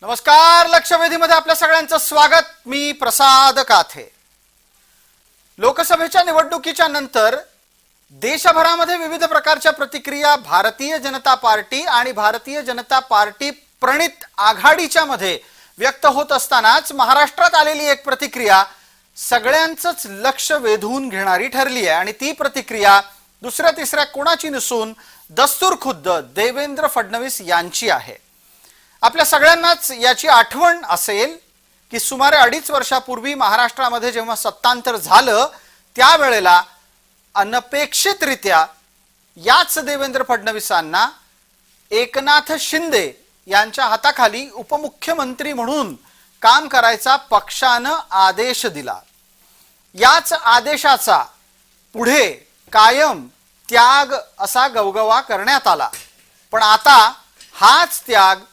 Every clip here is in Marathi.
नमस्कार. लक्षवेधीमध्ये आपल्या सगळ्यांचं स्वागत. मी प्रसाद काथे. लोकसभेच्या निवडणुकीच्या नंतर देशभरामध्ये विविध प्रकारच्या प्रतिक्रिया भारतीय जनता पार्टी आणि भारतीय जनता पार्टी प्रणित आघाडीच्या मध्ये व्यक्त होत असतानाच महाराष्ट्रात आलेली एक प्रतिक्रिया सगळ्यांचंच लक्ष वेधून घेणारी ठरली आहे. आणि ती प्रतिक्रिया दुसऱ्या तिसऱ्या कोणाची नसून दस्तूरखुद्द देवेंद्र फडणवीस यांची आहे. आपल्या सगळ्यांनाच याची आठवण असेल की सुमारे 2.5 वर्षापूर्वी महाराष्ट्रामध्ये जेव्हा सत्तांतर झालं त्यावेळेला अनपेक्षितरित्या याच देवेंद्र फडणवीसांना एकनाथ शिंदे यांच्या हाताखाली उपमुख्यमंत्री म्हणून काम करायचा पक्षानं आदेश दिला. याच आदेशाचा पुढे कायम त्याग असा गवगवा करण्यात आला. पण आता हाच त्याग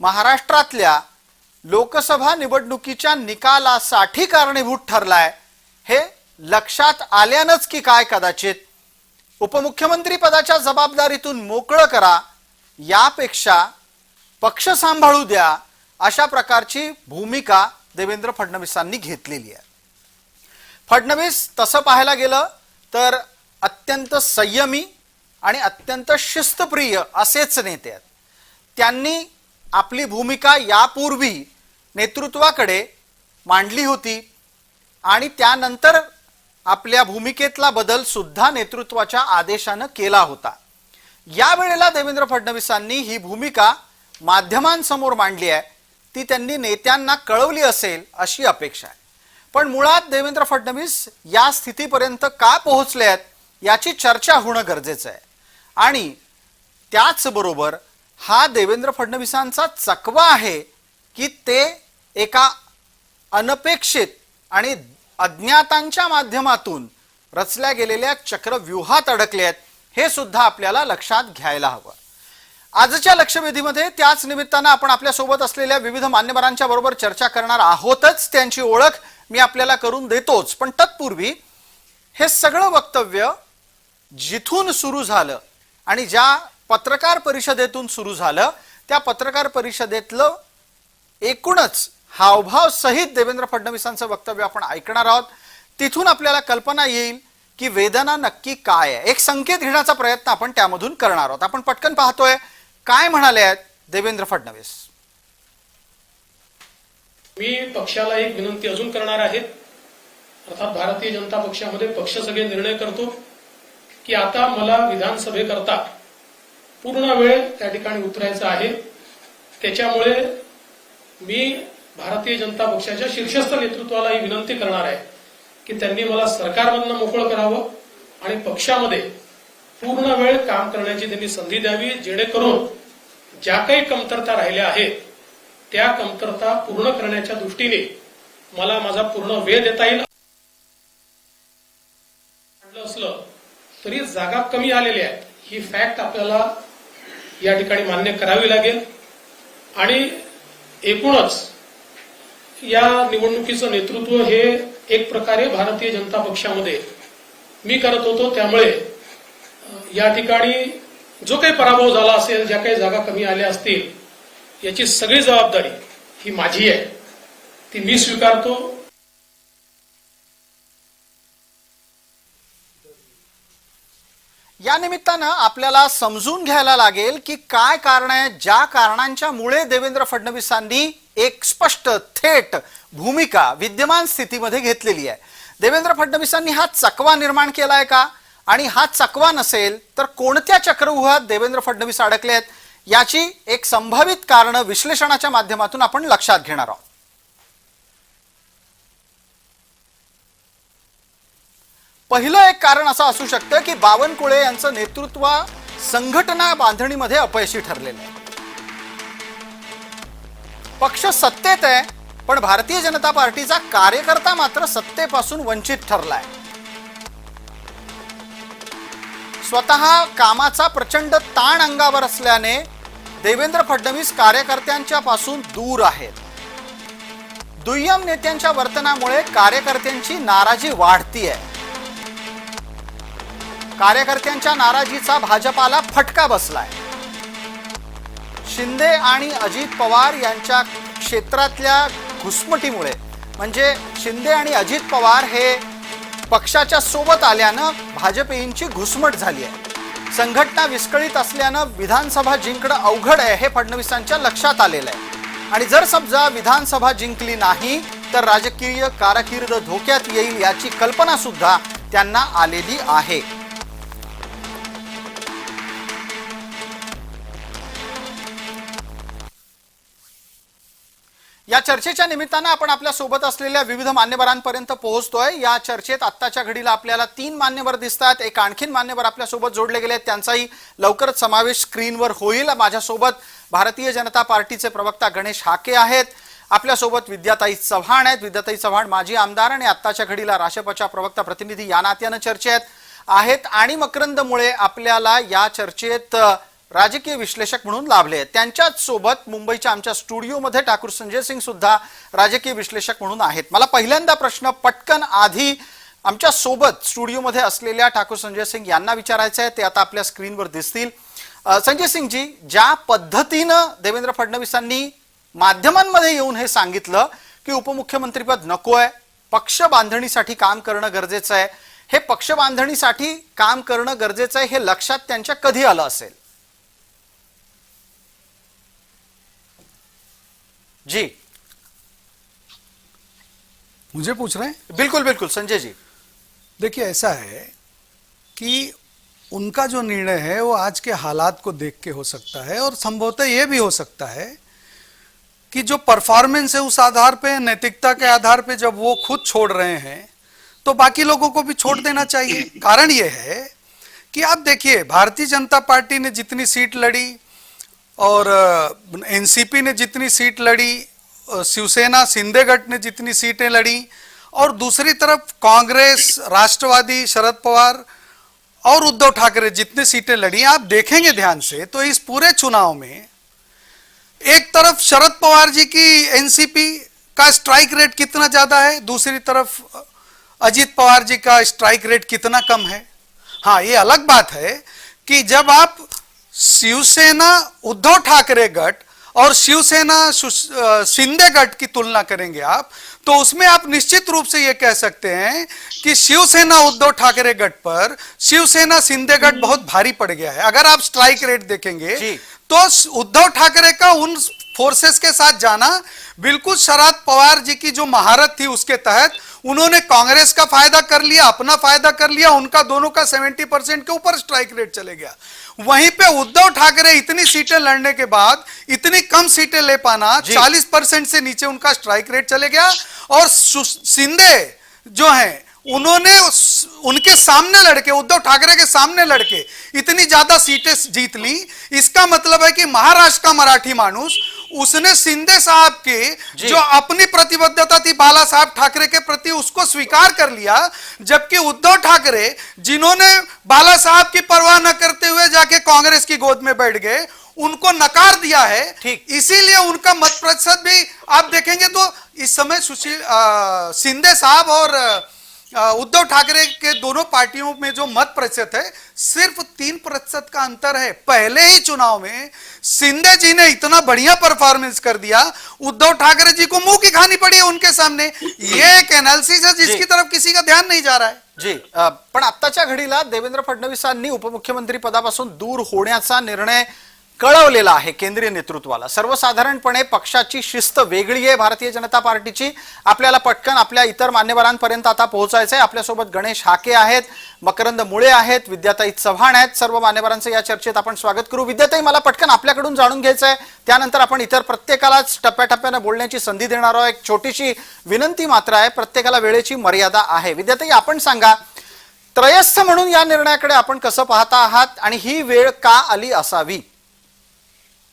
महाराष्ट्रातल्या लोकसभा निवडणुकीच्या निकालासाठी कारणीभूत ठरलाय हे लक्षात आल्यानंच की काय कदाचित उपमुख्यमंत्री पदाच्या जबाबदारीतून मोकळं करा, यापेक्षा पक्ष सांभाळू द्या, अशा प्रकारची भूमिका देवेंद्र फडणवीसांनी घेतलेली आहे. फडणवीस तसं पाहायला गेलं तर अत्यंत संयमी आणि अत्यंत शिस्तप्रिय असेच नेते आहेत. त्यांनी आपली भूमिका यापूर्वी नेतृत्वाकडे मांडली होती आणि त्यानंतर आपल्या भूमिकेतला बदल सुद्धा नेतृत्वाच्या आदेशानं केला होता. यावेळेला देवेंद्र फडणवीसांनी ही भूमिका माध्यमांसमोर मांडली आहे. ती त्यांनी नेत्यांना कळवली असेल अशी अपेक्षा आहे. पण मुळात देवेंद्र फडणवीस या स्थितीपर्यंत का पोहोचले आहेत याची चर्चा होणं गरजेचं आहे. आणि त्याचबरोबर हा देवेंद्र फडणवीसांचा चकवा आहे की ते एका अनपेक्षित आणि अज्ञातांच्या माध्यमातून रचल्या गेलेल्या चक्रव्यूहात अडकले आहेत, हे सुद्धा आपल्याला लक्षात घ्यायला हवं. आजच्या लक्षवेधीमध्ये त्याच निमित्तानं आपण आपल्या सोबत असलेल्या विविध मान्यवरांच्या बरोबर चर्चा करणार आहोतच. त्यांची ओळख मी आपल्याला करून देतोच. पण तत्पूर्वी हे सगळं वक्तव्य जिथून सुरू झालं आणि ज्या पत्रकार परिषदेतून सुरू झालं त्या पत्रकार परिषदेतलं एकूणच हावभाव सहित देवेंद्र फडणवीसांचं वक्तव्य आपण ऐकणार आहोत. तिथून आपल्याला कल्पना येईल की वेदना नक्की काय आहे. एक संकेत घेण्याचा प्रयत्न आपण त्यामधून करणार आहोत. आपण पटकन पाहतोय काय म्हणाले आहेत देवेंद्र फडणवीस. मी पक्षाला एक विनंती अजून करणार आहे. अर्थात भारतीय जनता पक्षामध्ये पक्ष सगळे निर्णय करतो की आता मला विधानसभेकरता पूर्ण वेळ त्या ठिकाणी उतरायचं आहे. त्याच्यामुळे मी भारतीय जनता पक्षाच्या शीर्षस्थ नेतृत्वाला ही विनंती करणार आहे की त्यांनी मला सरकारमधनं मोकळं करावं आणि पक्षामध्ये पूर्ण वेळ काम करण्याची त्यांनी संधी द्यावी, जेणेकरून ज्या काही कमतरता राहिल्या आहेत त्या कमतरता पूर्ण करण्याच्या दृष्टीने मला माझा पूर्ण वेळ देता येईल. असलं तरी जागा कमी आलेल्या आहेत ही फॅक्ट आपल्याला या ठिकाणी मान्य करावी लागेल. आणि एकूणच या निवडणुकीचं नेतृत्व हे एक प्रकारे भारतीय जनता पक्षामध्ये मी करत होतो. त्यामुळे या ठिकाणी जो काही पराभव झाला असेल, ज्या काही जागा कमी आल्या असतील, याची सगळी जबाबदारी ही माझी आहे, ती मी स्वीकारतो. या निमित्तानं आपल्याला समजून घ्यायला लागेल की काय कारण आहे ज्या कारणांच्या मुळे देवेंद्र फडणवीसांनी एक स्पष्ट थेट भूमिका विद्यमान स्थितीमध्ये घेतलेली आहे. देवेंद्र फडणवीसांनी हा चकवा निर्माण केलाय का, आणि हा चकवा नसेल तर कोणत्या चक्रव्यूहात देवेंद्र फडणवीस अडकले आहेत याची एक संभावित कारण विश्लेषणाच्या माध्यमातून आपण लक्षात घेणार आहोत. पहिलं एक कारण असं असू शकतं की बावनकुळे यांचं नेतृत्व संघटना बांधणीमध्ये अपयशी ठरलेलं आहे. पक्ष सत्तेत आहे पण भारतीय जनता पार्टीचा कार्यकर्ता मात्र सत्तेपासून वंचित ठरलाय. स्वतः कामाचा प्रचंड ताण अंगावर असल्याने देवेंद्र फडणवीस कार्यकर्त्यांच्या पासून दूर आहेत. दुय्यम नेत्यांच्या वर्तनामुळे कार्यकर्त्यांची नाराजी वाढतीये. कार्यकर्त्यांच्या नाराजीचा भाजपाला फटका बसलाय. शिंदे आणि अजित पवार यांच्या क्षेत्रातल्या घुसमटीमुळे म्हणजे शिंदे आणि अजित पवार हे पक्षाच्या सोबत आल्यानं भाजपींची घुसमट झाली आहे. संघटना विस्कळीत असल्यानं विधानसभा जिंकणं अवघड आहे हे फडणवीसांच्या लक्षात आलेलं आहे. आणि जर समजा विधानसभा जिंकली नाही तर राजकीय कारकीर्द धोक्यात येईल याची कल्पना सुद्धा त्यांना आलेली आहे. या चर्चेच्या निमित्तानं आपण आपल्या सोबत असलेल्या विविध मान्यवरांपर्यंत पोहोचतोय. या चर्चेत आत्ताच्या घडीला आपल्याला 3 मान्यवर दिसतात. एक आणखीन मान्यवर आपल्या सोबत जोडले गेले, त्यांचाही लवकरच समावेश स्क्रीनवर होईल. माझ्यासोबत भारतीय जनता पार्टीचे प्रवक्ता गणेश हाके आहेत. आपल्यासोबत विद्याताई चव्हाण आहेत. विद्याताई चव्हाण माजी आमदार आणि आत्ताच्या घडीला राष्ट्रपच्या प्रवक्ता प्रतिनिधी या नात्यानं चर्चेत आहेत. आणि मकरंद मुळे आपल्याला या चर्चेत राजकीय विश्लेषक म्हणून लाभले आहेत. त्यांच्याच सोबत मुंबईच्या आमच्या स्टुडिओमध्ये ठाकूर संजय सिंग सुद्धा राजकीय विश्लेषक म्हणून आहेत. मला पहिल्यांदा प्रश्न पटकन आधी आमच्या सोबत स्टुडिओमध्ये असलेल्या ठाकूर संजय सिंग यांना विचारायचं आहे. ते आता आपल्या स्क्रीनवर दिसतील. संजय सिंगजी, ज्या पद्धतीनं देवेंद्र फडणवीसांनी माध्यमांमध्ये येऊन हे सांगितलं की उपमुख्यमंत्रीपद नकोय, पक्ष बांधणीसाठी काम करणं गरजेचं आहे, हे पक्ष बांधणीसाठी काम करणं गरजेचं आहे हे लक्षात त्यांच्या कधी आलं असेल? जी मुझे पूछ रहे हैं? बिल्कुल बिल्कुल संजय जी, देखिए ऐसा है कि उनका जो निर्णय है वो आज के हालात को देख के हो सकता है और संभवतः ये भी हो सकता है कि जो परफॉर्मेंस है उस आधार पे, नैतिकता के आधार पे जब वो खुद छोड़ रहे हैं तो बाकी लोगों को भी छोड़ देना चाहिए. कारण ये है कि आप देखिए भारतीय जनता पार्टी ने जितनी सीट लड़ी और एनसीपी ने जितनी सीट लड़ी, शिवसेना शिंदे गठ ने जितनी सीटें लड़ी और दूसरी तरफ कांग्रेस, राष्ट्रवादी, शरद पवार और उद्धव ठाकरे जितनी सीटें लड़ी, आप देखेंगे ध्यान से तो इस पूरे चुनाव में एक तरफ शरद पवार जी की एनसीपी का स्ट्राइक रेट कितना ज्यादा है, दूसरी तरफ अजित पवार जी का स्ट्राइक रेट कितना कम है. हाँ, ये अलग बात है कि जब आप शिवसेना उद्धव ठाकरे गठ और शिवसेना शिंदे गठ की तुलना करेंगे आप, तो उसमें आप निश्चित रूप से यह कह सकते हैं कि शिवसेना उद्धव ठाकरे गठ पर शिवसेना शिंदे गठ बहुत भारी पड़ गया है. अगर आप स्ट्राइक रेट देखेंगे तो उद्धव ठाकरे का उन फोर्सेस के साथ जाना बिल्कुल शरद पवार जी की जो महारत थी उसके तहत उन्होंने कांग्रेस का फायदा कर लिया, अपना फायदा कर लिया, उनका दोनों का 70% के ऊपर स्ट्राइक रेट चले गया. वहीं पे उद्धव ठाकरे इतनी सीटें लड़ने के बाद इतनी कम सीटें ले पाना, 40% से नीचे उनका स्ट्राइक रेट चले गया. और शिंदे जो हैं उन्होंने उनके सामने लड़के, उद्धव ठाकरे के सामने लड़के इतनी ज्यादा सीटें जीत ली. इसका मतलब है कि महाराष्ट्र का मराठी मानुस उसने शिंदे साहब के जो अपनी प्रतिबद्धता थी बाला साहब ठाकरे के प्रति उसको स्वीकार कर लिया, जबकि उद्धव ठाकरे जिन्होंने बाला साहब की परवाह न करते हुए जाके कांग्रेस की गोद में बैठ गए, उनको नकार दिया है. इसीलिए उनका मत प्रतिशत भी आप देखेंगे तो इस समय शिंदे साहब और उद्धव ठाकरे के दोनों पार्टियों में जो मत प्रतिशत है सिर्फ 3% का अंतर है. पहले ही चुनाव में शिंदे जी ने इतना बढ़िया परफॉर्मेंस कर दिया, उद्धव ठाकरे जी को मुंह की खानी पड़ी है उनके सामने. ये एक एनालिसिस है जिसकी तरफ किसी का ध्यान नहीं जा रहा है. जी पण आत्ताच्या घडीला देवेंद्र फडणवीसांनी उपमुख्यमंत्री पदापासून दूर होण्याचा निर्णय कळवलेला आहे केंद्रीय नेतृत्वाला. सर्वसाधारणपणे पक्षाची शिस्त वेगळी आहे भारतीय जनता पार्टीची. आपल्याला पटकन आपल्या इतर मान्यवरांपर्यंत आता पोहोचायचं आहे. आपल्यासोबत गणेश हाके आहेत, मकरंद मुळे आहेत, विद्याताई चव्हाण आहेत. सर्व मान्यवरांचं या चर्चेत आपण स्वागत करू. विद्याताई, मला पटकन आपल्याकडून जाणून घ्यायचं आहे, त्यानंतर आपण इतर प्रत्येकालाच टप्प्याटप्प्याने बोलण्याची संधी देणार आहोत. एक छोटीशी विनंती मात्र आहे, प्रत्येकाला वेळेची मर्यादा आहे. विद्याताई, आपण सांगा, त्रयस्थ म्हणून या निर्णयाकडे आपण कसं पाहता आहात आणि ही वेळ का आली असावी?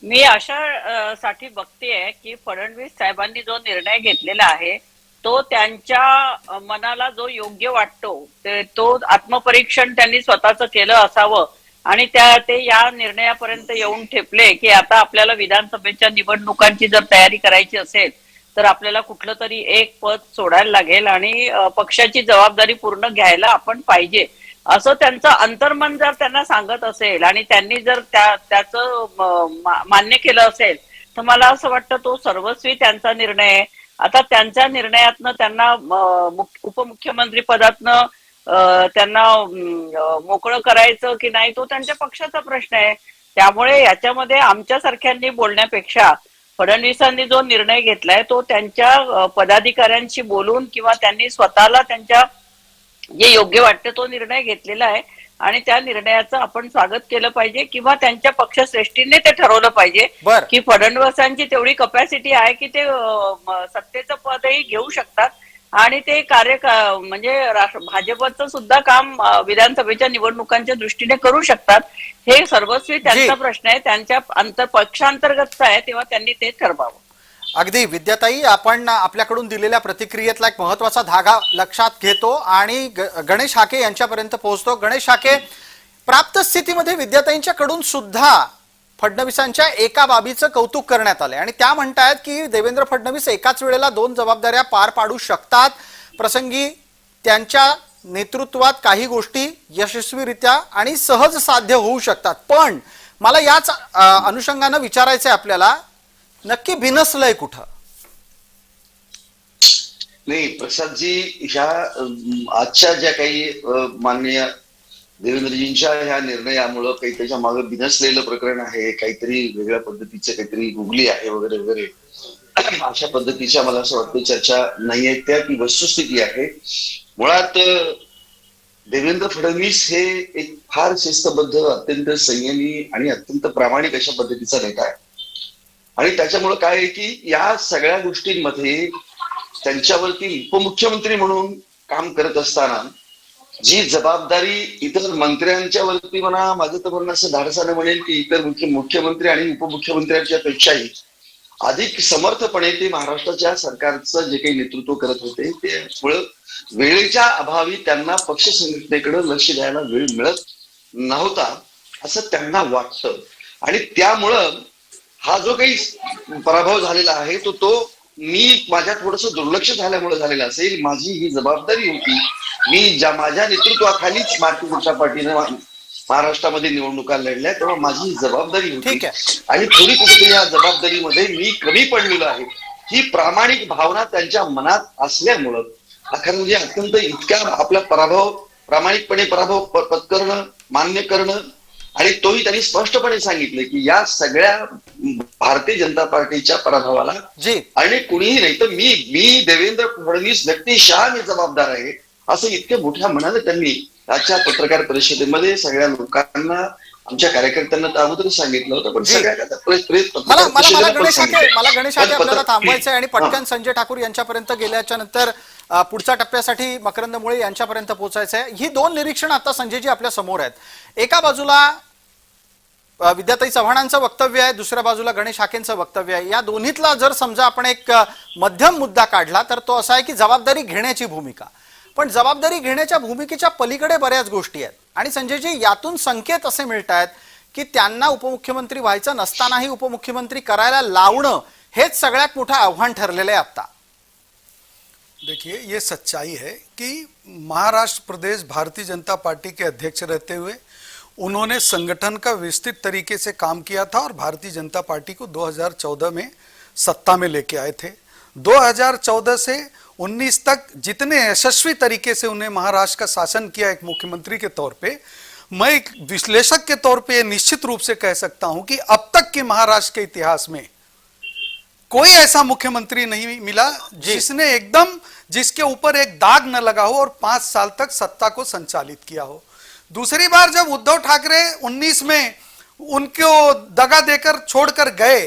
मी अशा साठी बघतेय की फडणवीस साहेबांनी जो निर्णय घेतलेला आहे तो त्यांच्या मनाला जो योग्य वाटतो तो आत्मपरीक्षण त्यांनी स्वतःच केलं असावं आणि ते या निर्णयापर्यंत येऊन ठेपले की आता आपल्याला विधानसभेच्या निवडणुकांची जर तयारी करायची असेल तर आपल्याला कुठलं तरी एक पद सोडायला लागेल आणि पक्षाची जबाबदारी पूर्ण घ्यायला आपण पाहिजे असं त्यांचं अंतर्मन जर त्यांना सांगत असेल आणि त्यांनी जर त्याचं मान्य केलं असेल तर मला असं वाटतं तो सर्वस्वी त्यांचा निर्णय आहे. आता त्यांच्या निर्णयातनं त्यांना उपमुख्यमंत्री पदातनं त्यांना मोकळं करायचं की नाही तो त्यांच्या पक्षाचा प्रश्न आहे. त्यामुळे याच्यामध्ये आमच्यासारख्यांनी बोलण्यापेक्षा फडणवीसांनी जो निर्णय घेतलाय तो त्यांच्या पदाधिकाऱ्यांशी बोलून किंवा त्यांनी स्वतःला त्यांच्या जे योग्य वाटतं तो निर्णय घेतलेला आहे आणि त्या निर्णयाचं आपण स्वागत केलं पाहिजे किंवा त्यांच्या पक्षश्रेष्ठींनी ते ठरवलं पाहिजे बर. की फडणवीसांची तेवढी कपॅसिटी आहे की ते सत्तेचं पदही घेऊ शकतात आणि ते म्हणजे भाजपचं सुद्धा काम विधानसभेच्या निवडणुकांच्या दृष्टीने करू शकतात. हे सर्वस्वी त्यांचा प्रश्न आहे, त्यांच्या पक्षांतर्गतचा आहे, तेव्हा त्यांनी ते ठरवावं. अगदी विद्याताई, आपण आपल्याकडून दिलेल्या प्रतिक्रियेतला एक महत्वाचा धागा लक्षात घेतो आणि गणेश हाके यांच्यापर्यंत पोहोचतो. गणेश हाके, प्राप्त स्थितीमध्ये विद्याताईंच्याकडून सुद्धा फडणवीसांच्या एका बाबीचं कौतुक करण्यात आले आणि त्या म्हणतायत की देवेंद्र फडणवीस एकाच वेळेला 2 जबाबदाऱ्या पार पाडू शकतात. प्रसंगी त्यांच्या नेतृत्वात काही गोष्टी यशस्वीरित्या आणि सहज साध्य होऊ शकतात. पण मला याच अनुषंगानं विचारायचंय आपल्याला, नक्की भिनसलंय कुठं? नाही प्रसादजी, ह्या आजच्या ज्या काही माननीय देवेंद्रजींच्या ह्या निर्णयामुळं काही त्याच्या मागे बिनसलेलं प्रकरण आहे, काहीतरी वेगळ्या पद्धतीचं काहीतरी गुगली आहे वगैरे वगैरे, अशा पद्धतीच्या मला असं वाटतं चर्चा नाहीये. त्या ती वस्तुस्थिती आहे. मुळात देवेंद्र फडणवीस हे एक फार शिस्तबद्ध, अत्यंत संयमी आणि अत्यंत प्रामाणिक अशा पद्धतीचा नेता आहे आणि त्याच्यामुळं काय आहे की या सगळ्या गोष्टींमध्ये त्यांच्यावरती उपमुख्यमंत्री म्हणून काम करत असताना जी जबाबदारी इतर मंत्र्यांच्या वरती म्हणा, माझं तर म्हणणं असं धाडसानं म्हणेल की इतर मुख्यमंत्री आणि उपमुख्यमंत्र्यांच्या पेक्षाही अधिक समर्थपणे ते महाराष्ट्राच्या सरकारचं जे काही नेतृत्व करत होते, त्यामुळं वेळेच्या अभावी त्यांना पक्ष संघटनेकडे लक्ष द्यायला वेळ मिळत नव्हता असं त्यांना वाटतं आणि त्यामुळं हा जो काही पराभव झालेला आहे तो मी माझ्या थोडंसं दुर्लक्ष झाल्यामुळे झालेला असेल. माझी ही जबाबदारी होती. मी माझ्या नेतृत्वाखालीच भारतीय जनता पार्टीने महाराष्ट्रामध्ये निवडणुका लढल्या, तेव्हा माझी ही जबाबदारी होती आणि थोडी कुठेतरी या जबाबदारीमध्ये मी कमी पडलेलो आहे ही प्रामाणिक भावना त्यांच्या मनात असल्यामुळं अखर म्हणजे अत्यंत इतक्या आपला प्रामाणिकपणे पराभव पत्करणं, मान्य करणं आणि तोही त्यांनी स्पष्टपणे सांगितलं की या सगळ्या भारतीय जनता पार्टीच्या पराभवाला आणि कुणीही नाही तर मी देवेंद्र फडणवीस व्यक्तिशः मी जबाबदार आहे असं इतक्या मोठ्या मनाने त्यांनी आजच्या पत्रकार परिषदेमध्ये सगळ्या लोकांना, आमच्या कार्यकर्त्यांना तर अगोदर सांगितलं होतं. पण मला गणेश हाके आपल्याला थांबवायचंय आणि पटकन संजय ठाकूर यांच्यापर्यंत गेल्याच्या नंतर पुढच्या टप्प्यासाठी मकरंद मुळे यांच्यापर्यंत पोहोचायचंय. ही 2 निरीक्षणं आता संजयजी आपल्या समोर आहेत. एका बाजूला विद्याताई चव्हाणांचं वक्तव्य आहे, दुसऱ्या बाजूला गणेश हाकेंचं वक्तव्य आहे. या दोन्हीतला जर समजा आपण एक मध्यम मुद्दा काढला तर तो असा आहे की जबाबदारी घेण्याची भूमिका. पण जबाबदारी घेण्याच्या भूमिकेच्या पलीकडे बऱ्याच गोष्टी आहेत आणि संजयजी यातून संकेत असे मिळत आहेत की त्यांना उपमुख्यमंत्री व्हायचं नसतानाही उपमुख्यमंत्री करायला लावणं हेच सगळ्यात मोठं आव्हान ठरलेलं आहे आता. देखिए, ये सच्चाई है कि महाराष्ट्र प्रदेश भारतीय जनता पार्टी के अध्यक्ष रहते हुए उन्होंने संगठन का विस्तृत तरीके से काम किया था और भारतीय जनता पार्टी को 2014 में सत्ता में लेके आए थे. 2014 से 19 तक जितने यशस्वी तरीके से उन्हें महाराष्ट्र का शासन किया एक मुख्यमंत्री के तौर पे, मैं एक विश्लेषक के तौर पे निश्चित रूप से कह सकता हूं कि अब तक के महाराष्ट्र के इतिहास में कोई ऐसा मुख्यमंत्री नहीं मिला जिसके ऊपर एक दाग न लगा हो और 5 साल तक सत्ता को संचालित किया हो. दूसरी बार जब उद्धव ठाकरे 19 में उनको दगा देकर छोड़कर गए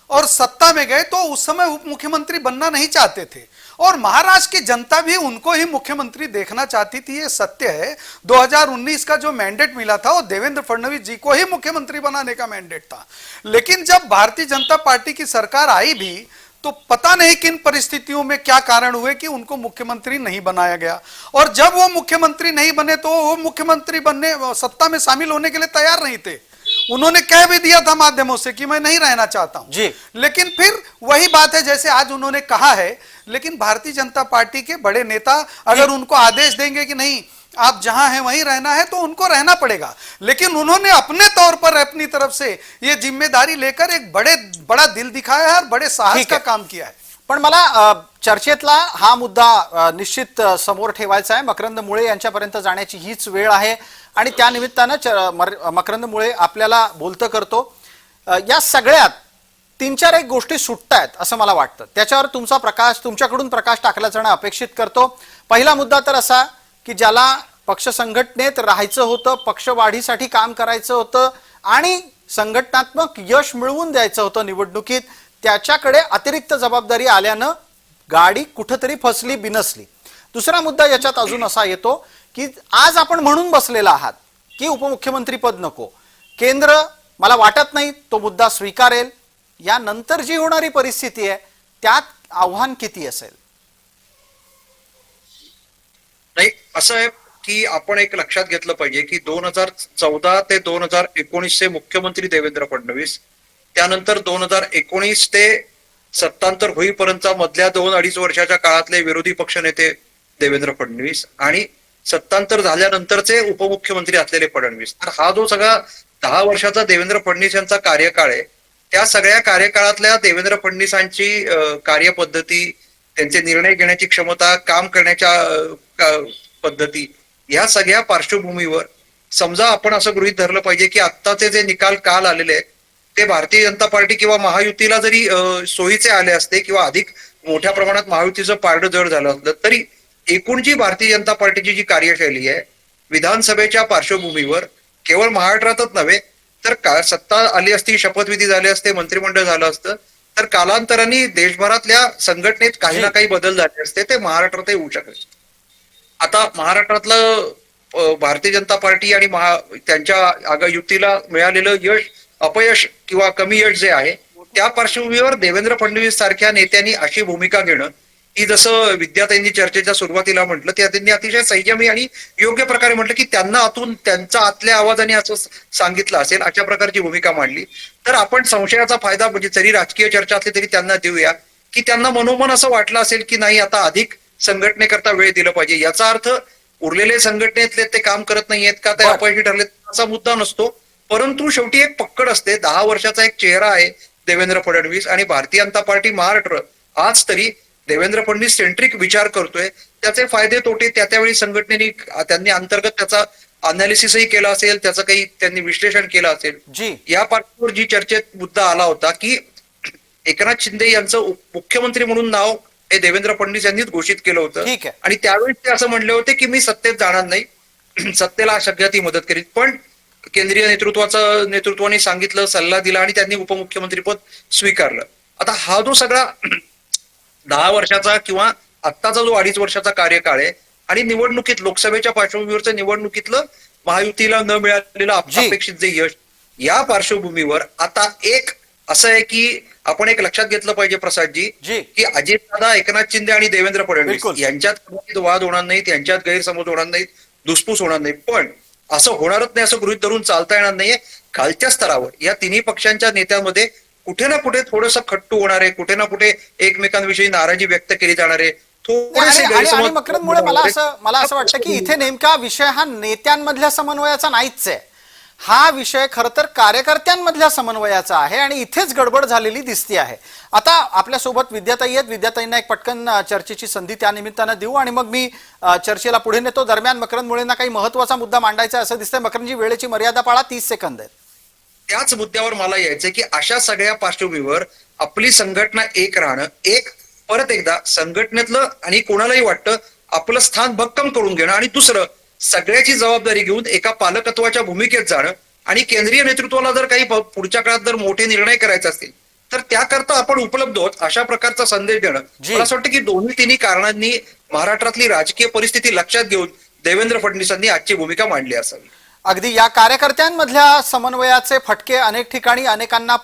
और सत्ता में गए तो उस समय उप मुख्यमंत्री बनना नहीं चाहते थे और महाराष्ट्र की जनता भी उनको ही मुख्यमंत्री देखना चाहती थी. ये सत्य है. 2019 का जो मैंडेट मिला था वो देवेंद्र फडणवीस जी को ही मुख्यमंत्री बनाने का मैंडेट था. लेकिन जब भारतीय जनता पार्टी की सरकार आई भी तो पता नहीं किन परिस्थितियों में क्या कारण हुए कि उनको मुख्यमंत्री नहीं बनाया गया और जब वो मुख्यमंत्री नहीं बने तो वो मुख्यमंत्री बनने, सत्ता में शामिल होने के लिए तैयार नहीं थे. उन्होंने कह भी दिया था माध्यमों से कि मैं नहीं रहना चाहता हूं. लेकिन फिर वही बात है जैसे आज उन्होंने कहा है, लेकिन भारतीय जनता पार्टी के बड़े नेता अगर उनको आदेश देंगे कि नहीं आप जहां हैं वहीं रहना है तो उनको रहना पड़ेगा. लेकिन उन्होंने अपने तौर पर अपनी तरफ से ये जिम्मेदारी लेकर एक बड़ा दिल दिखाया है और बड़े साहस ठीक का है। काम किया है। पण मला चर्चेतला हा मुद्दा निश्चित समोर ठेवायचा आहे. मकरंद मुळे यांच्यापर्यंत जाण्याची हीच वेळ आहे आणि त्या निमित्तानं मकरंद मुळे आपल्याला बोलतं करतो. या सगळ्यात 3-4 एक गोष्टी सुटतायत असं मला वाटतं. त्याच्यावर तुमच्याकडून प्रकाश टाकला जाणं अपेक्षित करतो. पहिला मुद्दा तर असा की ज्याला पक्ष संघटनेत राहायचं होतं, पक्षवाढीसाठी काम करायचं होतं आणि संघटनात्मक यश मिळवून द्यायचं होतं निवडणुकीत, त्याच्याकडे अतिरिक्त जबाबदारी आल्यानं गाडी कुठंतरी फसली बिनसली. दुसरा मुद्दा याच्यात अजून असा येतो की आज आपण म्हणून बसलेला आहात की उपमुख्यमंत्री पद नको, केंद्र मला वाटत नाही तो मुद्दा स्वीकारेल. यानंतर जी होणारी परिस्थिती आहे त्यात आव्हान किती असेल? नाही, असं आहे की आपण एक लक्षात घेतलं पाहिजे की 2014 ते 2019 मुख्यमंत्री देवेंद्र फडणवीस, त्यानंतर 2019 ते सत्तांतर होईपर्यंतचा मधल्या 2-2.5 वर्षाच्या काळातले विरोधी पक्षनेते देवेंद्र फडणवीस आणि सत्तांतर झाल्यानंतरचे उपमुख्यमंत्री असलेले फडणवीस. तर हा जो सगळा 10 वर्षाचा देवेंद्र फडणवीस यांचा कार्यकाळ आहे, त्या सगळ्या कार्यकाळातल्या देवेंद्र फडणवीसांची कार्यपद्धती, त्यांचे निर्णय घेण्याची क्षमता, काम करण्याच्या पद्धती, या सगळ्या पार्श्वभूमीवर समजा आपण असं गृहीत धरलं पाहिजे की आत्ताचे जे निकाल काल आलेले आहेत ते भारतीय जनता पार्टी किंवा महायुतीला जरी सोयीचे आले असते किंवा अधिक मोठ्या प्रमाणात महायुतीचं पारडं जड झालं असलं तरी एकूण जी भारतीय जनता पार्टीची जी कार्यशैली आहे विधानसभेच्या पार्श्वभूमीवर केवळ महाराष्ट्रातच नव्हे तर सत्ता आली असती, शपथविधी झाले असते, मंत्रिमंडळ झालं असतं, तर कालांतराने देशभरातल्या संघटनेत काही ना काही बदल झाले असते, ते महाराष्ट्रातही होऊ शकले. आता महाराष्ट्रातलं भारतीय जनता पार्टी आणि त्यांच्या युतीला मिळालेलं यश, अपयश किंवा कमी यश जे आहे त्या पार्श्वभूमीवर देवेंद्र फडणवीस सारख्या नेत्यांनी अशी भूमिका घेणं की जसं विद्याताईंनी चर्चेच्या सुरुवातीला म्हटलं, त्यांनी अतिशय संयमी आणि योग्य प्रकारे म्हटलं की त्यांना आतून त्यांचा आतल्या आवाजाने असं सांगितलं असेल, अशा प्रकारची भूमिका मांडली. तर आपण संशयाचा फायदा म्हणजे जरी राजकीय चर्चा असली तरी त्यांना देऊया की त्यांना मनोमन असं वाटलं असेल की नाही आता अधिक संघटनेकरता वेळ दिला पाहिजे. याचा अर्थ उरलेले संघटनेतले ते काम करत नाहीयेत का, ते अपयशी ठरले, असा मुद्दा नसतो. परंतु शेवटी एक पक्कड असते. 10 वर्षाचा एक चेहरा आहे देवेंद्र फडणवीस आणि भारतीय जनता पार्टी महाराष्ट्र आज तरी देवेंद्र फडणवीस सेंट्रिक विचार करतोय. त्याचे फायदे तोटे त्यावेळी संघटनेने त्यांनी अंतर्गत त्याचा अनालिसिसही केला असेल, त्याचं काही त्यांनी विश्लेषण केलं असेल. या पार्श्वभूमीवर जी चर्चेत मुद्दा आला होता की एकनाथ शिंदे यांचं मुख्यमंत्री म्हणून नाव हे देवेंद्र फडणवीस यांनीच घोषित केलं होतं आणि त्यावेळी ते असं म्हणले होते की मी सत्तेत जाणार नाही, सत्तेला सगळ्यात मदत करीत. पण केंद्रीय नेतृत्वाने सांगितलं, सल्ला दिला आणि त्यांनी उपमुख्यमंत्रीपद स्वीकारलं. आता हा जो सगळा 10 वर्षाचा किंवा आत्ताचा जो 2.5 वर्षाचा कार्यकाळ आहे आणि निवडणुकीत लोकसभेच्या पार्श्वभूमीवरचं निवडणुकीतलं महायुतीला न मिळालेलं अपेक्षित जे यश, या पार्श्वभूमीवर आता एक असं आहे की आपण एक लक्षात घेतलं पाहिजे प्रसादजी की अजितदादा, एकनाथ शिंदे आणि देवेंद्र फडणवीस यांच्यात वाद होणार नाहीत, यांच्यात गैरसमज होणार नाहीत, धुसफूस होणार नाही. पण असं होणारच नाही असं गृहीत धरून चालता येणार नाहीये. खालच्या स्तरावर या तिन्ही पक्षांच्या नेत्यांमध्ये कुठे ना कुठे थोडंसं खट्टू होणार आहे, कुठे ना कुठे एकमेकांविषयी नाराजी व्यक्त केली जाणार आहे. मकरंदमुळे मला असं वाटतं की इथे नेमका विषय हा नेत्यांमधल्या समन्वयाचा नाहीच आहे. हा विषय खरं तर कार्यकर्त्यांमधल्या समन्वयाचा आहे आणि इथेच गडबड झालेली दिसती आहे. आता आपल्यासोबत विद्याताई आहेत, विद्याताईंना एक पटकन चर्चेची संधी त्या निमित्तानं देऊ आणि मग मी चर्चेला पुढे नेतो. दरम्यान मकरंद मुळेंना काही महत्वाचा मुद्दा मांडायचा असं दिसतंय. मकरंदजी, वेळेची मर्यादा पाळा, 30 सेकंद आहेत. त्याच मुद्द्यावर मला यायचंय की अशा सगळ्या पार्श्वभूमीवर आपली संघटना एक राहणं, एक परत एकदा संघटनेतलं आणि कोणालाही वाटतं आपलं स्थान भक्कम करून घेणं आणि दुसरं सगळ्याची जबाबदारी घेऊन एका पालकत्वाच्या भूमिकेत जाणं आणि केंद्रीय नेतृत्वाला जर काही पुढच्या काळात जर मोठे निर्णय करायचे असतील तर त्याकरता आपण उपलब्ध आहोत, अशा प्रकारचा संदेश देणं. मला असं वाटतं की दोन्ही तिन्ही कारणांनी महाराष्ट्रातली राजकीय परिस्थिती लक्षात घेऊन देवेंद्र फडणवीसांनी आजची भूमिका मांडली असावी. अगदी या कार्यकर्त्यांमधल्या समन्वयाचे फटके अनेक ठिकाणी अनेकांना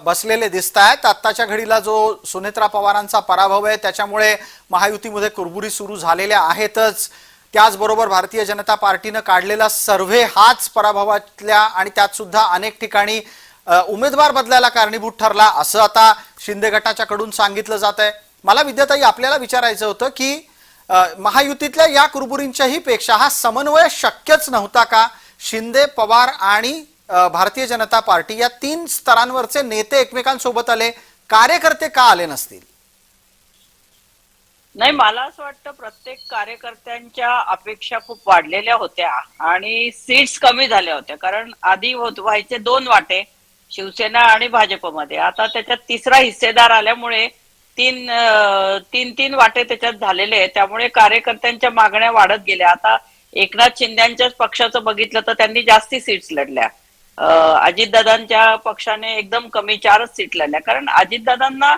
बसलेले दिसत आहेत. आत्ताच्या घडीला जो सुनेत्रा पवारांचा पराभव आहे त्याच्यामुळे महायुतीमध्ये कुरबुरी सुरू झालेल्या आहेतच. त्याचबरोबर भारतीय जनता पार्टीनं काढलेला सर्व्हे हाच पराभवातल्या आणि त्यात सुद्धा अनेक ठिकाणी उमेदवार बदलायला कारणीभूत ठरला असं आता शिंदे गटाच्याकडून सांगितलं जात आहे. मला विद्याताई आपल्याला विचारायचं होतं की महायुतीतल्या या कुरबुरींच्याही पेक्षा हा समन्वय शक्यच नव्हता का? शिंदे, पवार आणि भारतीय जनता पार्टी या तीन स्तरांवरचे नेते एकमेकांसोबत आले, कार्यकर्ते का आले नसतील? नाही, मला असं वाटतं प्रत्येक कार्यकर्त्यांच्या अपेक्षा खूप वाढलेल्या होत्या आणि सीट्स कमी झाल्या होत्या. कारण आधी व्हायचे दोन वाटे, शिवसेना आणि भाजपमध्ये. आता त्याच्यात तिसरा हिस्सेदार आल्यामुळे तीन वाटे त्याच्यात झालेले आहेत. त्यामुळे कार्यकर्त्यांच्या मागण्या वाढत गेल्या. आता एकनाथ शिंदेच्याच पक्षाचं बघितलं तर त्यांनी जास्ती सीट्स लढल्या. अजितदादांच्या पक्षाने एकदम कमी 4च सीट लढल्या. कारण अजितदादांना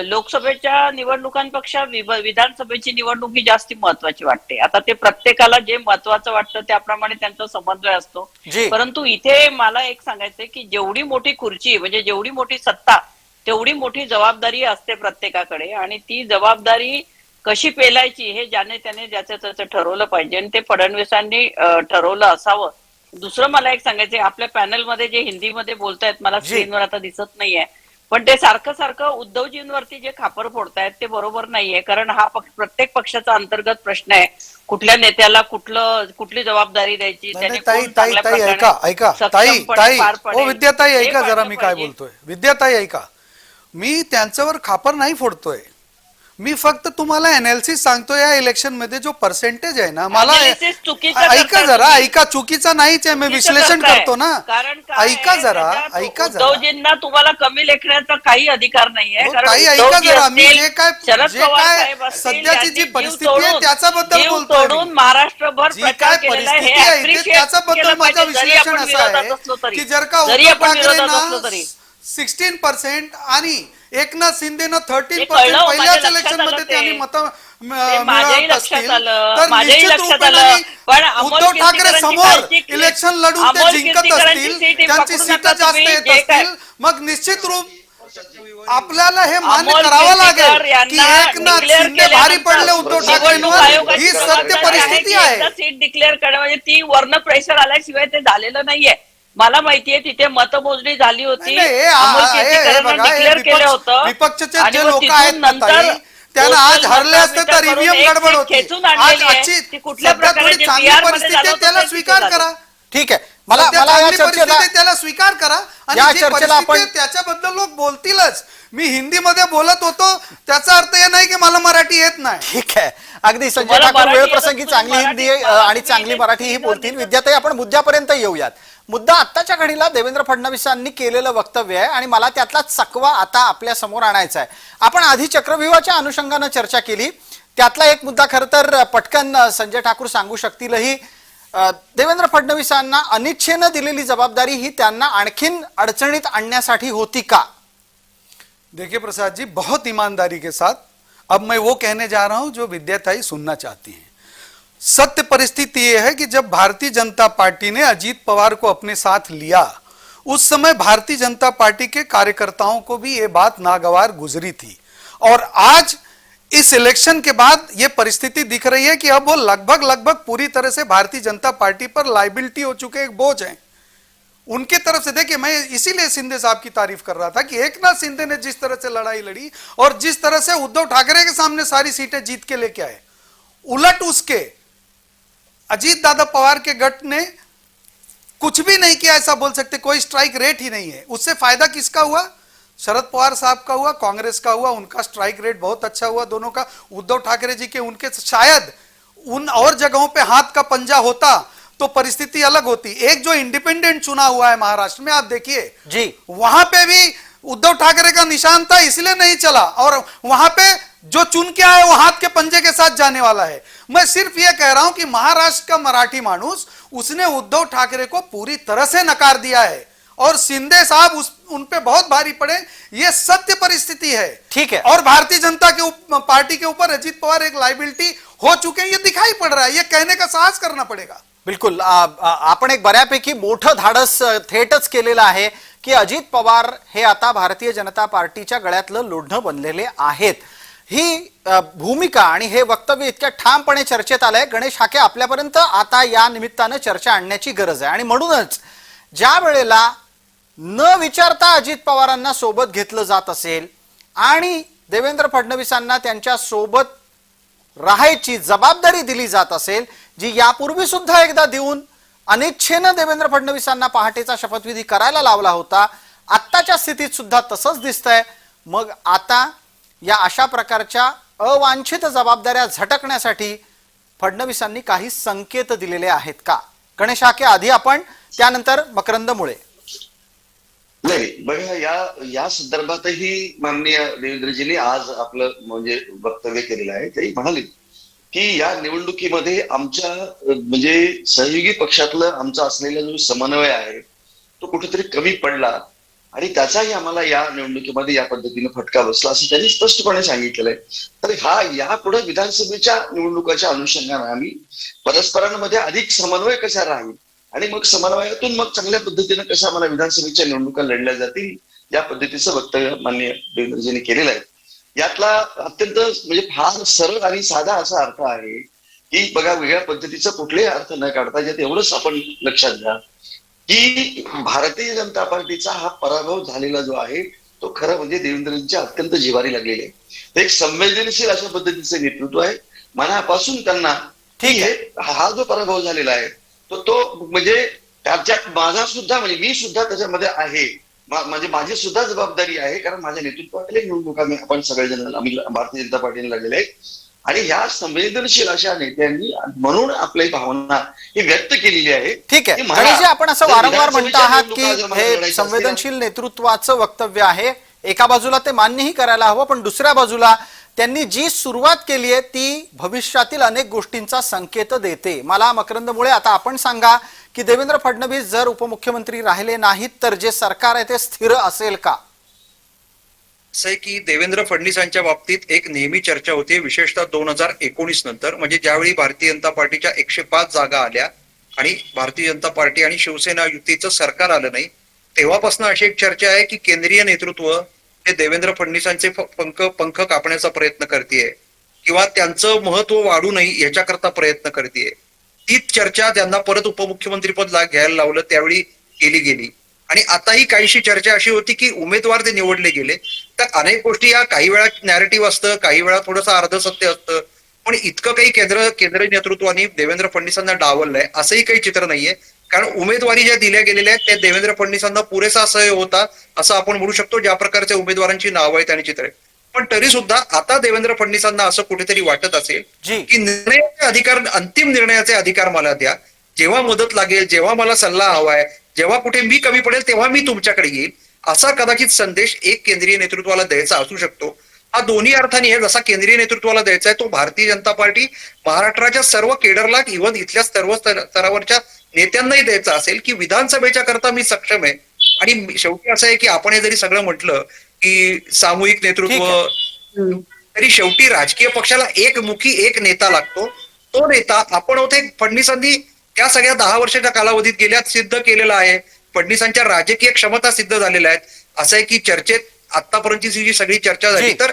लोकसभेच्या निवडणुकांपेक्षा विधानसभेची निवडणूक ही जास्ती महत्वाची वाटते. आता ते प्रत्येकाला जे महत्वाचं वाटतं त्याप्रमाणे त्यांचा समन्वय असतो. जी. परंतु इथे मला एक सांगायचंय की जेवढी मोठी खुर्ची म्हणजे जेवढी मोठी सत्ता तेवढी मोठी जबाबदारी असते प्रत्येकाकडे, आणि ती जबाबदारी कशी पेलायची हे ज्याने त्याने ज्याचं त्याचं ठरवलं पाहिजे, आणि ते फडणवीसांनी ठरवलं असावं. दुसरं मला एक सांगायचंय, आपल्या पॅनलमध्ये जे हिंदीमध्ये बोलतायत, मला स्क्रीनवर आता दिसत नाहीये, पण ते सारखं उद्धवजींवरती जे खापर फोडतायत ते बरोबर नाहीये. कारण हा प्रत्येक पक्षाचा अंतर्गत प्रश्न आहे, कुठल्या नेत्याला कुठली जबाबदारी द्यायची, त्याने कोण चांगल्या ऐका प्रकारे सक्षमपणे पार पडेल, ओ विद्याताई, हे ऐका जरा पाहिलं मी काय पाहिजे. बोलतोय. विद्याताई ऐका, मी त्यांच्यावर खापर नाही फोडतोय. मी फक्त तुम्हाला एनालिसिस सांगतो. या इलेक्शन मध्ये जो पर्सेंटेज आहे ना, मला Analysis चुकीचं ऐका करताय जरा, तुम्ही. ऐका, चुकीचा नाहीच आहे, मी चुकीचं विश्लेषण करताय. करतो ना. कारण काय ऐका आहे, जरा, त्याच्यात ऐका जरा. उद्धवजींना तुम्हाला कमी लेखण्याचा काही अधिकार नाहीये. हो, कारण ताई, ऐका उद्धवजी जरा, मी असतील, जे काय सध्याची जी परिस्थिती आहे त्याच्याबद्दल बोलतोय मी. तोडून महाराष्ट्रभर जी प्रचार काय केलेला आहे, हे परिस्थिती आहे appreciate ते त्याच्याबद्दल केलं माझं पाहिजे, जरी विश्लेषण आपण असं विरोधात असलो आहे तरी. की जर का जरी उद्धव आपण विरोधात ठाकरेंना असलो तरी 16% आणि एकनाथ शिंदेनं ते 13% कळलं, पहिल्याच माझ्या इलेक्शन लक्षात मध्ये आलं त्यांनी ते. मतं ते माझ्याही मिळवत लक्षात असतील आलं, तर माझ्याही निश्चित लक्षात रूपाने आलं. पण अमोल उद्धव ठाकरे कीर्तिकरांची समोर खालची- इलेक्शन लढून ते अमोल जिंकत कीर्तिकरांची असतील, सीट ही त्यांची पकडू सीट नका जास्त तुम्ही, येत जे काय- असतील, मग निश्चित रूप आपल्याला हे मान्य अमोल करावं कीर्तिकर लागेल की यांना एकनाथ declare शिंदे भारी केल्यानंतर पडले उद्धव निवडणूक ठाकरेंवर. आयोगाची ही सत्य जबाबदारी परिस्थिती की आहे. एकदा सीट डिक्लेअर करणं म्हणजे ती वर्ण प्रेशर आल्याशिवाय ते झालेलं नाहीये. मला माहितीये तिथे मतमोजणी झाली होती, नाही, हे अमोल हे कीर्तिकरांना बघा, हे डिक्लेअर केलं होतं, विपक्षचे आणि जे मग लोक तिथून आहेत ना नंतर ताई, त्यांना आज पोस्टल हरले असते मतदान तर करून ईव्हीएम एक गडबड सीट होती. खेचून आज आणलेली आहे. आजची ती कुठल्या सध्या प्रकारे थोडी जे चांगली PR मध्ये परिस्थिती झालं आहे होतं त्याला ते स्वीकार तिथे करा. झालं. ठीक आहे, मला सध्या या चांगली परिस्थिती चर्चेला आहे, त्याला स्वीकार करा. आणि या जी चर्चेला परिस्थिती आपण- आहे त्याच्याबद्दल लोक बोलतीलच. मी हिंदीमध्ये बोलत होतो त्याचा अर्थ हे नाही की मला मराठी येत नाही. ठीक आहे. अगदी संजय तुम्हाला ठाकूर मराठी वेळ येत प्रसंगी असेल, चांगली मराठी हिंदी मला आणि तुम्ही चांगली इथे मराठी ही screenवर बोलतील. दिसत विद्याताई, आपण मुद्द्यापर्यंत येऊयात. मुद्दा आत्ताच्या घडीला देवेंद्र फडणवीसांनी केलेलं वक्तव्य आहे आणि मला त्यातला चकवा आता आपल्या समोर आणायचा आहे. आपण आधी चक्रव्यूहाच्या अनुषंगानं चर्चा केली, त्यातला एक मुद्दा खरं तर पटकन संजय ठाकूर सांगू शकतीलही. देवेंद्र फडणवीसांना अनिच्छेनं दिलेली जबाबदारी ही त्यांना आणखीन अडचणीत आणण्यासाठी होती का? देखिए प्रसाद जी, बहुत ईमानदारी के साथ अब मैं वो कहने जा रहा हूं जो विद्याताई सुनना चाहती हैं. सत्य परिस्थिति ये है कि जब भारतीय जनता पार्टी ने अजीत पवार को अपने साथ लिया, उस समय भारतीय जनता पार्टी के कार्यकर्ताओं को भी ये बात नागवार गुजरी थी. और आज इस इलेक्शन के बाद ये परिस्थिति दिख रही है कि अब वो लगभग पूरी तरह से भारतीय जनता पार्टी पर लाइबिलिटी हो चुके एक बोझ हैं उनके तरफ से. देखिए, मैं इसीलिए शिंदे साहब की तारीफ कर रहा था कि एकनाथ शिंदे ने जिस तरह से लड़ाई लड़ी और जिस तरह से उद्धव ठाकरे के सामने सारी सीटें जीत के लेके आए, उलट उसके अजीत दादा पवार के गठ ने कुछ भी नहीं किया ऐसा बोल सकते. कोई स्ट्राइक रेट ही नहीं है. उससे फायदा किसका हुआ? शरद पवार साहब का हुआ, कांग्रेस का हुआ. उनका स्ट्राइक रेट बहुत अच्छा हुआ दोनों का. उद्धव ठाकरे जी के उनके शायद उन और जगहों पे हाथ का पंजा होता तो परिस्थिति अलग होती. एक जो इंडिपेंडेंट चुना हुआ है महाराष्ट्र में, आप देखिए जी, वहां पे भी उद्धव ठाकरे का निशान था, इसलिए नहीं चला. और वहां पे जो चुन के आए वो हाथ के पंजे के साथ जाने वाला है. मैं सिर्फ ये कह रहा हूं कि महाराष्ट्र का मराठी मानुस, उसने उद्धव ठाकरे को पूरी तरह से नकार दिया है और शिंदे साहब उन पे बहुत भारी पड़े. ये सत्य परिस्थिति है. ठीक है. और भारतीय जनता के पार्टी के ऊपर अजीत पवार एक लाइबिलिटी हो चुके हैं, ये दिखाई पड़ रहा है. ये कहने का साहस करना पड़ेगा. बिलकुल. आपण एक बऱ्यापैकी मोठं धाडस थेटच केलेलं आहे की अजित पवार हे आता भारतीय जनता पार्टीच्या गळ्यातलं लोढणं बनलेले आहेत. ही भूमिका आणि हे वक्तव्य इतक्या ठामपणे चर्चेत आलंय. गणेश हाके, आपल्यापर्यंत आता या निमित्तानं चर्चा आणण्याची गरज आहे. आणि म्हणूनच ज्या वेळेला न विचारता अजित पवारांना सोबत घेतलं जात असेल आणि देवेंद्र फडणवीसांना त्यांच्या सोबत राहायची जबाबदारी दिली जात असेल, जी यापूर्वी सुद्धा एकदा देऊन अनिच्छेनं देवेंद्र फडणवीसांना पहाटेचा शपथविधी करायला लावला होता. आत्ताच्या स्थितीत सुद्धा तसंच दिसतंय. मग आता या अशा प्रकारच्या अवांछित जबाबदाऱ्या झटकण्यासाठी फडणवीसांनी काही संकेत दिलेले आहेत का? गणेश हाके आधी आपण, त्यानंतर मकरंद मुळे. नाही बघा, या संदर्भातही माननीय देवेंद्रजींनी आज आपलं म्हणजे वक्तव्य केलेलं आहे. ते म्हणाले की या निवडणुकीमध्ये आमच्या म्हणजे सहयोगी पक्षातलं आमचा असलेला जो समन्वय आहे तो कुठेतरी कमी पडला आणि त्याचाही आम्हाला या निवडणुकीमध्ये या पद्धतीने फटका बसला असं त्यांनी स्पष्टपणे सांगितलेलं आहे. तर हा यापुढे विधानसभेच्या निवडणुकाच्या अनुषंगाने आम्ही परस्परांमध्ये अधिक समन्वय कसा राहील आणि मग समन्वयातून मग चांगल्या पद्धतीने कशा मला विधानसभेच्या निवडणुका लढल्या जातील या पद्धतीचं वक्तव्य माननीय देवेंद्रजींनी केलेलं आहे. यातला अत्यंत म्हणजे फार सरळ आणि साधा असा अर्थ आहे की बघा, वेगळ्या पद्धतीचा कुठलाही अर्थ न काढता यात एवढंच आपण लक्षात घ्या की भारतीय जनता पार्टीचा हा पराभव झालेला जो आहे तो खरं म्हणजे देवेंद्रजींच्या अत्यंत जिव्हारी लागलेले आहे. एक संवेदनशील अशा पद्धतीचं नेतृत्व आहे. मनापासून त्यांना ठीक आहे, हा जो पराभव झालेला आहे तो म्हणजे त्याच्यात माझा सुद्धा म्हणजे मी सुद्धा त्याच्यामध्ये आहे. म्हणजे माझी सुद्धा जबाबदारी आहे, कारण माझ्या नेतृत्वाखाली निवडणुका आपण सगळेजण आम्ही भारतीय जनता पार्टीने लढलेले आहेत आणि ह्या संवेदनशील अशा नेत्यांनी म्हणून आपली भावना ही व्यक्त केलेली आहे. ठीक आहे की मला गणेशजी, आपण असं जर वारंवार म्हणत विधानसभेच्या आहात की निवडणुका जर मला हे लढायच्या संवेदनशील नेतृत्वाचं वक्तव्य आहे. एका बाजूला ते मान्यही करायला हवं, पण दुसऱ्या बाजूला त्यांनी जी सुरुवात केली आहे ती भविष्यातील अनेक गोष्टींचा संकेत देते. मला मकरंद मुळे आता आपण सांगा की देवेंद्र फडणवीस जर उपमुख्यमंत्री राहिले नाहीत तर जे सरकार आहे ते स्थिर असेल का? असं आहे की देवेंद्र फडणवीसांच्या बाबतीत एक नेहमी चर्चा होती, विशेषतः 2019 नंतर, म्हणजे ज्यावेळी भारतीय जनता पार्टीच्या 105 जागा आल्या आणि भारतीय जनता पार्टी आणि शिवसेना युतीचं सरकार आलं नाही, तेव्हापासून अशी एक चर्चा आहे की केंद्रीय नेतृत्व हे देवेंद्र फडणवीसांचे पंख कापण्याचा प्रयत्न करतेय किंवा त्यांचं महत्व वाढू नये याच्याकरता प्रयत्न करतेय. तीच चर्चा त्यांना परत उपमुख्यमंत्रीपद घ्यायला लावलं त्यावेळी केली गेली. आणि आताही काहीशी चर्चा अशी होती की उमेदवार ते निवडले गेले तर अनेक गोष्टी या काही वेळा नॅरेटिव्ह असतं, काही वेळा थोडंसं अर्धसत्य असतं, पण इतकं काही केंद्रीय नेतृत्वाने देवेंद्र फडणवीसांना डावललंय असंही काही चित्र नाहीये. कारण उमेदवारी ज्या दिल्या गेलेल्या आहेत त्या देवेंद्र फडणवीसांना पुरेसा सहयोग होता असं आपण म्हणू शकतो, ज्या प्रकारच्या उमेदवारांची नावं आहेत आणि चित्र आहेत. पण तरी सुद्धा आता देवेंद्र फडणवीसांना असं कुठेतरी वाटत असेल की निर्णयाचे अधिकार, अंतिम निर्णयाचे अधिकार मला द्या. जेव्हा मदत लागेल, जेव्हा मला सल्ला हवाय, जेव्हा कुठे मी कमी पडेल तेव्हा मी तुमच्याकडे येईल, असा कदाचित संदेश एक केंद्रीय नेतृत्वाला द्यायचा असू शकतो. हा दोन्ही अर्थाने आहे. जसा केंद्रीय नेतृत्वाला द्यायचा आहे तो भारतीय जनता पार्टी महाराष्ट्राच्या सर्व केडरला, इव्हन इथल्या सर्व स्तरावरच्या नेत्यांनाही द्यायचा असेल की विधानसभेच्या करता मी सक्षम आहे. आणि शेवटी असं आहे की आपण हे जरी सगळं म्हटलं की सामूहिक नेतृत्व, तरी शेवटी राजकीय पक्षाला एकमुखी एक नेता लागतो. तो नेता आपण होते फडणवीसांनी त्या सगळ्या 10 वर्षाच्या कालावधीत गेल्यात सिद्ध केलेला आहे. फडणवीसांच्या राजकीय क्षमता सिद्ध झालेल्या आहेत. असं आहे की चर्चेत आतापर्यंतची जी सगळी चर्चा झाली तर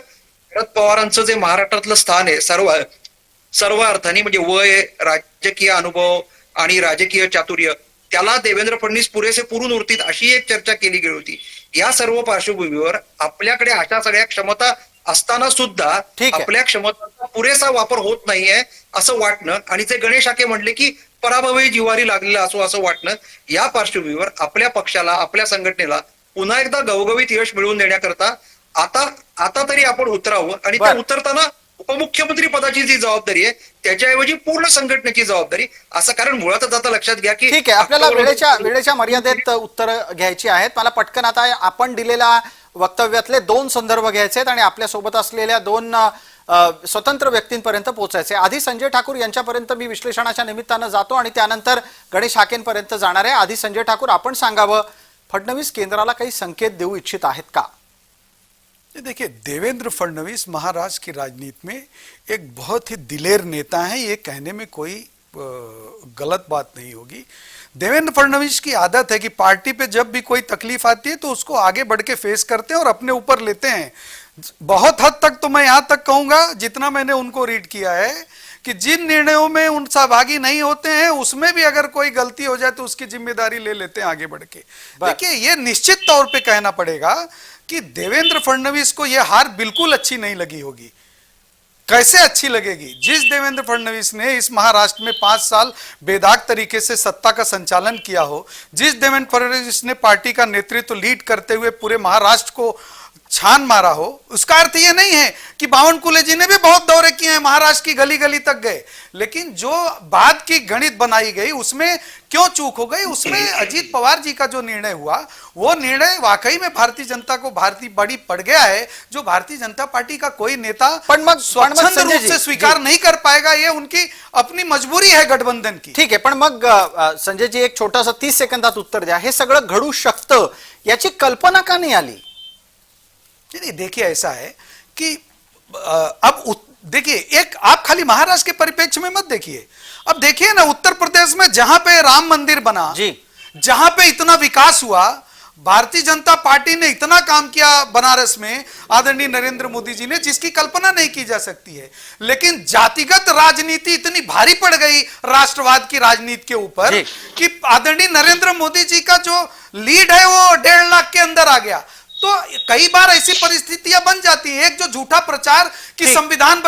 शरद पवारांचं जे महाराष्ट्रातलं स्थान आहे सर्व अर्थाने, म्हणजे वय, राजकीय अनुभव आणि राजकीय चातुर्य, त्याला देवेंद्र फडणवीस पुरेसे पुरून उरतील अशी एक चर्चा केली गेली होती. या सर्व पार्श्वभूमीवर आपल्याकडे अशा सगळ्या क्षमता असताना सुद्धा आपल्या क्षमतांचा पुरेसा वापर होत नाहीये असं वाटणं, आणि जे गणेश हाके म्हणले की पराभवही जिव्हारी लागलेला असो असं वाटणं, या पार्श्वभूमीवर आपल्या पक्षाला, आपल्या संघटनेला पुन्हा एकदा गवगवीत यश मिळवून देण्याकरता आता तरी आपण उतरावं. आणि त्या उतरताना उपमुख्यमंत्री पदाची जी जबाबदारी आहे त्याच्याऐवजी पूर्ण संघटनेची जबाबदारी असं, कारण मुळातच आता लक्षात घ्या की ठीक आहे, आपल्याला वेळेच्या मर्यादेत उत्तर घ्यायची आहेत. मला पटकन आता आपण दिलेल्या वक्तव्यातले 2 संदर्भ घ्यायचे आहेत आणि आपल्या सोबत असलेल्या 2 स्वतंत्र व्यक्तींपर्यंत पोहोचायचे. आधी संजय ठाकूर यांच्यापर्यंत मी विश्लेषणाच्या निमित्तानं जातो आणि त्यानंतर गणेश हाकेंपर्यंत जाणार आहे. आधी संजय ठाकूर, आपण सांगावं, फडणवीस केंद्राला काही संकेत देऊ इच्छित आहेत का? देखिए, देवेंद्र फडणवीस महाराष्ट्र की राजनीति में एक बहुत ही दिलेर नेता है, ये कहने में कोई गलत बात नहीं होगी. देवेंद्र फडणवीस की आदत है कि पार्टी पे जब भी कोई तकलीफ आती है तो उसको आगे बढ़ के फेस करते हैं और अपने ऊपर लेते हैं. बहुत हद तक तो मैं यहाँ तक कहूँगा, जितना मैंने उनको रीड किया है, कि जिन निर्णयों में उन सहभागी नहीं होते हैं उसमें भी अगर कोई गलती हो जाए तो उसकी जिम्मेदारी ले लेते हैं आगे बढ़ के. देखिए, ये निश्चित तौर पे कहना पड़ेगा कि देवेंद्र फडणवीस को यह हार बिल्कुल अच्छी नहीं लगी होगी. कैसे अच्छी लगेगी? जिस देवेंद्र फडणवीस ने इस महाराष्ट्र में 5 साल बेदाग तरीके से सत्ता का संचालन किया हो, जिस देवेंद्र फडणवीस ने पार्टी का नेतृत्व लीड करते हुए पूरे महाराष्ट्र को छान मारा हो, उसका अर्थ यह नहीं है कि बावनकुळे जी ने भी बहुत दौरे किए हैं, महाराष्ट्र की गली गली तक गए, लेकिन जो बाद की गणित बनाई गई उसमें क्यों चूक हो गई? उसमें अजीत पवार जी का जो निर्णय हुआ, वो निर्णय वाकई में भारतीय जनता को बड़ी पड़ गया है, जो भारतीय जनता पार्टी का कोई नेता स्वच्छंद संजय रूप जी, से स्वीकार नहीं कर पाएगा। ये उनकी अपनी मजबुरी है गठबंधन की। ठीक आहे, पण मग संजय जी एक छोटासा 30 सेकंदात उत्तर द्या, हे सगळं घडू शकतं याची कल्पना का नहीं आली? नहीं, देखिए ऐसा है कि देखिए, एक आप खाली महाराष्ट्र के परिप्रेक्ष्य में मत देखिए, अब देखिए ना उत्तर प्रदेश में जहां पे राम मंदिर बना जी, जहां पे इतना विकास हुआ, भारतीय जनता पार्टी ने इतना काम किया बनारस में आदरणीय नरेंद्र मोदी जी ने, जिसकी कल्पना नहीं की जा सकती है। लेकिन जातिगत राजनीति इतनी भारी पड़ गई राष्ट्रवाद की राजनीति के ऊपर कि आदरणीय नरेंद्र मोदी जी का जो लीड है वो 1.5 लाख के अंदर आ गया। तो कई बार ऐसी परिस्थितियां बन जाती है, एक जो झूठा प्रचार कि संविधान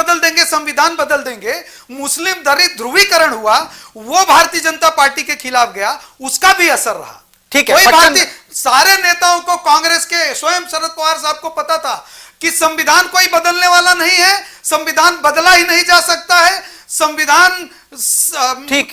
बदल देंगे, मुस्लिम ध्रुवीकरण हुआ, वो भारतीय जनता पार्टी के खिलाफ गया, उसका भी असर रहा। ठीक है, कोई भारतीय सारे नेताओं को, कांग्रेस के स्वयं शरद पवार साहब को पता था कि संविधान कोई बदलने वाला नहीं है, संविधान बदला ही नहीं जा सकता है, संविधान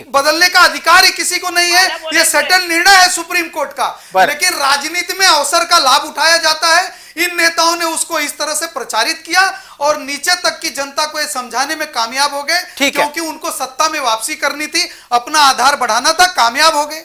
बदलने का अधिकार ही किसी को नहीं है, ये सेटल निर्णय है सुप्रीम कोर्ट का। लेकिन राजनीति में अवसर का लाभ उठाया जाता है, इन नेताओं ने उसको इस तरह से प्रचारित किया और नीचे तक की जनता को ये समझाने में कामयाब हो गए, क्योंकि उनको सत्ता में वापसी करनी थी, अपना आधार बढ़ाना था, कामयाब हो गए।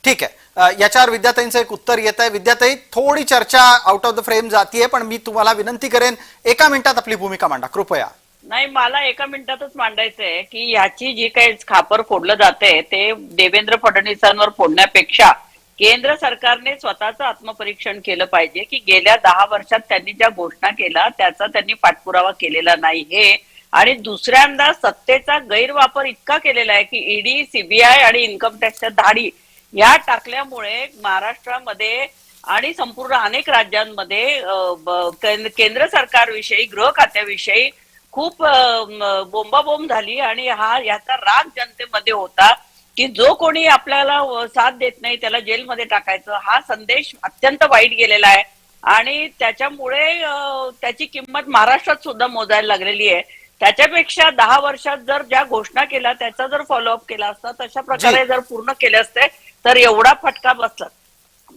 ठीक आहे, याच्यावर विद्याताईंचं एक उत्तर येत आहे। विद्याताई, थोडी चर्चा आउट ऑफ द फ्रेम जातीये, पण मी तुम्हाला विनंती करेन 1 मिनिटात आपली भूमिका मांडा कृपया। नाही, मला 1 मिनिटातच मांडायचंय की याची जी काही खापर फोडलं जाते ते देवेंद्र फडणवीसांवर फोडण्यापेक्षा केंद्र सरकारने स्वतःचं आत्मपरीक्षण केलं पाहिजे की गेल्या 10 वर्षात त्यांनी ज्या घोषणा केल्या त्याचा त्यांनी पाठपुरावा केलेला नाही हे, आणि दुसऱ्यांदा सत्तेचा गैरवापर इतका केलेला आहे की ईडी, सीबीआय आणि इन्कम टॅक्सच्या धाडी या टाकल्यामुळे महाराष्ट्रामध्ये आणि संपूर्ण अनेक राज्यांमध्ये केंद्र सरकारविषयी, गृह खात्याविषयी खूप बोंबाबोंब झाली आणि याचा राग जनतेमध्ये होता की जो कोणी आपल्याला साथ देत नाही त्याला जेलमध्ये टाकायचं, हा संदेश अत्यंत वाईट गेलेला आहे आणि त्याच्यामुळे त्याची किंमत महाराष्ट्रात सुद्धा मोजायला लागलेली आहे। त्याच्यापेक्षा 10 वर्षात जर ज्या घोषणा केल्या त्याचा जर फॉलोअप केला असता, तशा प्रकारे जर पूर्ण केले असते तर एवढा फटका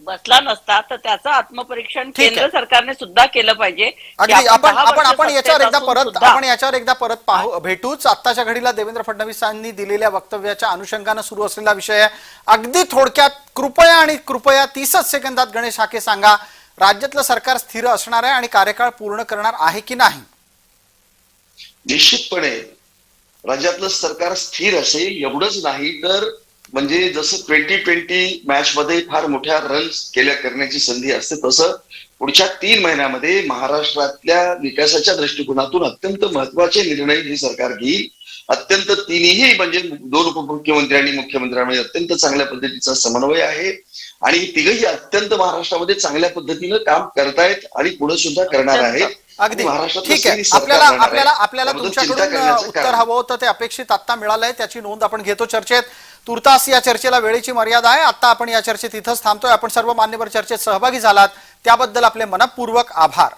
बसला नसता। तर त्याचं आत्मपरीक्षण केंद्र सरकारने सुद्धा केलं पाहिजे। आपण याच्यावर एकदा परत भेटूच। आत्ताच्या घडीला देवेंद्र फडणवीसांनी दिलेल्या वक्तव्याच्या अनुषंगाने सुरू असलेला विषय आहे। अगदी थोडक्यात कृपया 30 सेकंदात गणेश हाके सांगा, राज्यातलं सरकार स्थिर असणार आहे आणि कार्यकाळ पूर्ण करणार आहे की नाही? निश्चितपणे राज्यातलं सरकार स्थिर असेल, एवढंच नाही तर म्हणजे जसं 2020 मॅच मध्ये फार मोठ्या रन्स करण्याची संधी असते, तसं पुढच्या 3 महिन्यामध्ये महाराष्ट्रातल्या विकासाच्या दृष्टिकोनातून अत्यंत महत्वाचे निर्णय हे सरकार घेईल। अत्यंत तिन्ही म्हणजे 2 उपमुख्यमंत्री आणि मुख्यमंत्र्यांमध्ये अत्यंत चांगल्या पद्धतीचा समन्वय आहे आणि तिघही अत्यंत महाराष्ट्रामध्ये चांगल्या पद्धतीनं काम करतायत आणि पुढे सुद्धा करणार आहेत। अगदी ठीक आहे, आपल्याला तुमच्याकडून उत्तर हवं होतं, ते अपेक्षित आता मिळालंय, त्याची नोंद आपण घेतो चर्चेत। तुर्तास या चर्चेला वेळेची मर्यादा आहे, आता आपण या चर्चेत इथंच थांबतोय। आपण सर्व मान्यवर चर्चेत सहभागी झालात त्याबद्दल आपले मनपूर्वक आभार।